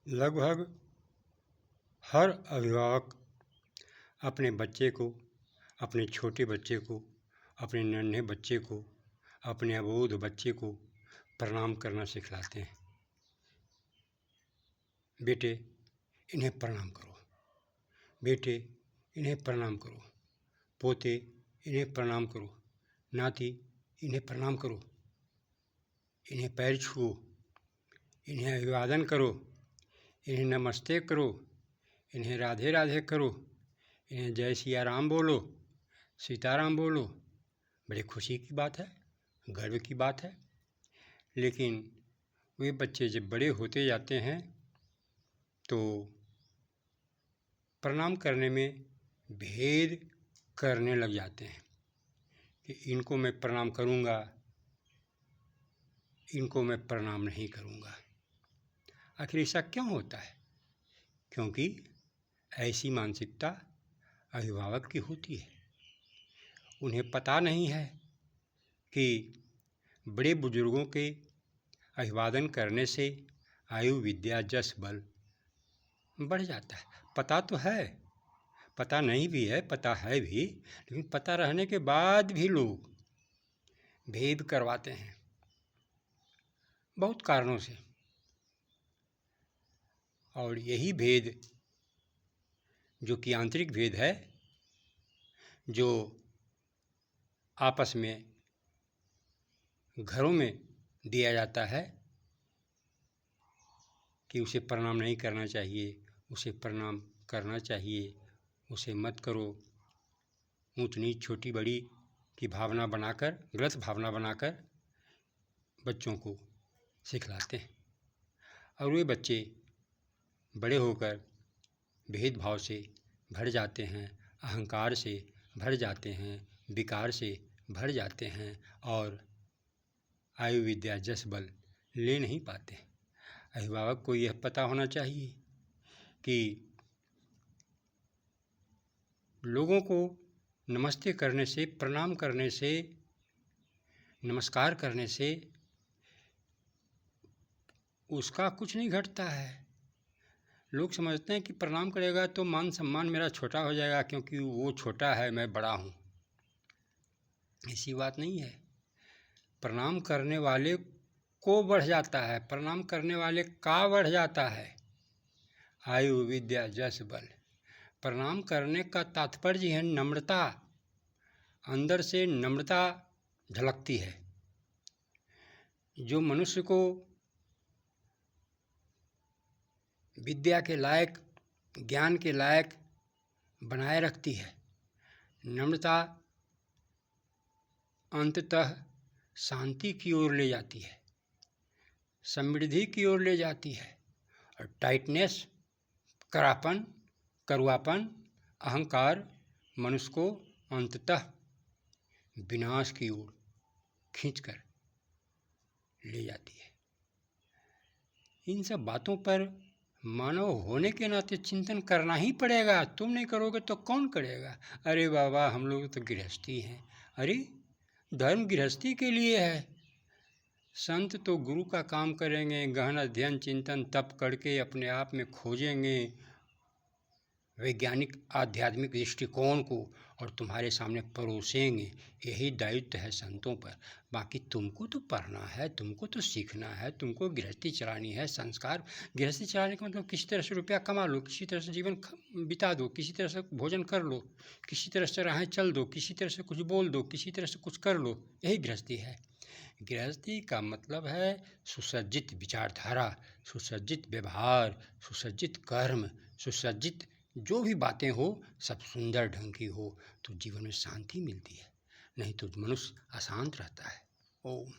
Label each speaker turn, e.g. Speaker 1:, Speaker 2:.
Speaker 1: लगभग हर अभिभावक अपने बच्चे को, अपने छोटे बच्चे को, अपने नन्हे बच्चे को, अपने अबोध बच्चे को प्रणाम करना सिखलाते हैं। बेटे इन्हें प्रणाम करो, बेटे इन्हें प्रणाम करो, पोते इन्हें प्रणाम करो, नाती इन्हें प्रणाम करो, इन्हें पैर छुओ, इन्हें अभिवादन करो, इन्हें नमस्ते करो, इन्हें राधे राधे करो, इन्हें जय सिया राम बोलो, सीताराम बोलो। बड़ी खुशी की बात है, गर्व की बात है। लेकिन वे बच्चे जब बड़े होते जाते हैं तो प्रणाम करने में भेद करने लग जाते हैं कि इनको मैं प्रणाम करूँगा, इनको मैं प्रणाम नहीं करूँगा। आखिर ऐसा क्यों होता है? क्योंकि ऐसी मानसिकता अभिभावक की होती है। उन्हें पता नहीं है कि बड़े बुजुर्गों के अभिवादन करने से आयु विद्या जस बल बढ़ जाता है। पता तो है, पता नहीं भी है, पता है भी, लेकिन पता रहने के बाद भी लोग भेद करवाते हैं बहुत कारणों से। और यही भेद जो कि आंतरिक भेद है, जो आपस में घरों में दिया जाता है कि उसे प्रणाम नहीं करना चाहिए, उसे प्रणाम करना चाहिए, उसे मत करो, ऊंच नीच छोटी बड़ी की भावना बनाकर, गलत भावना बनाकर बच्चों को सिखलाते हैं। और वे बच्चे बड़े होकर भेदभाव से भर जाते हैं, अहंकार से भर जाते हैं, विकार से भर जाते हैं और आयु विद्या जस बल ले नहीं पाते। अभिभावक को यह पता होना चाहिए कि लोगों को नमस्ते करने से, प्रणाम करने से, नमस्कार करने से उसका कुछ नहीं घटता है। लोग समझते हैं कि प्रणाम करेगा तो मान सम्मान मेरा छोटा हो जाएगा क्योंकि वो छोटा है, मैं बड़ा हूँ। ऐसी बात नहीं है। प्रणाम करने वाले को बढ़ जाता है, प्रणाम करने वाले का बढ़ जाता है आयु विद्या जस बल। प्रणाम करने का तात्पर्य है नम्रता। अंदर से नम्रता झलकती है जो मनुष्य को विद्या के लायक, ज्ञान के लायक बनाए रखती है। नम्रता अंततः शांति की ओर ले जाती है, समृद्धि की ओर ले जाती है। और टाइटनेस, करापन, करुआपन, अहंकार मनुष्य को अंततः विनाश की ओर खींचकर ले जाती है। इन सब बातों पर मानव होने के नाते चिंतन करना ही पड़ेगा। तुम नहीं करोगे तो कौन करेगा? अरे बाबा, हम लोग तो गृहस्थी हैं। अरे धर्म गृहस्थी के लिए है। संत तो गुरु का काम करेंगे, गहन अध्ययन चिंतन तप करके अपने आप में खोजेंगे वैज्ञानिक आध्यात्मिक दृष्टिकोण को और तुम्हारे सामने परोसेंगे। यही दायित्व है संतों पर। बाकी तुमको तो पढ़ना है, तुमको तो सीखना है, तुमको गृहस्थी चलानी है। संस्कार गृहस्थी चलाने का मतलब किसी तरह से रुपया कमा लो, किसी तरह से जीवन बिता दो, किसी तरह से भोजन कर लो, किसी तरह से राहें चल दो, किसी तरह से कुछ बोल दो, किसी तरह से कुछ कर लो। यही गृहस्थी है। गृहस्थी का मतलब है सुसज्जित विचारधारा, सुसज्जित व्यवहार, सुसज्जित कर्म, सुसज्जित जो भी बातें हो सब सुंदर ढंग की हो तो जीवन में शांति मिलती है। नहीं तो मनुष्य अशांत रहता है। ओम।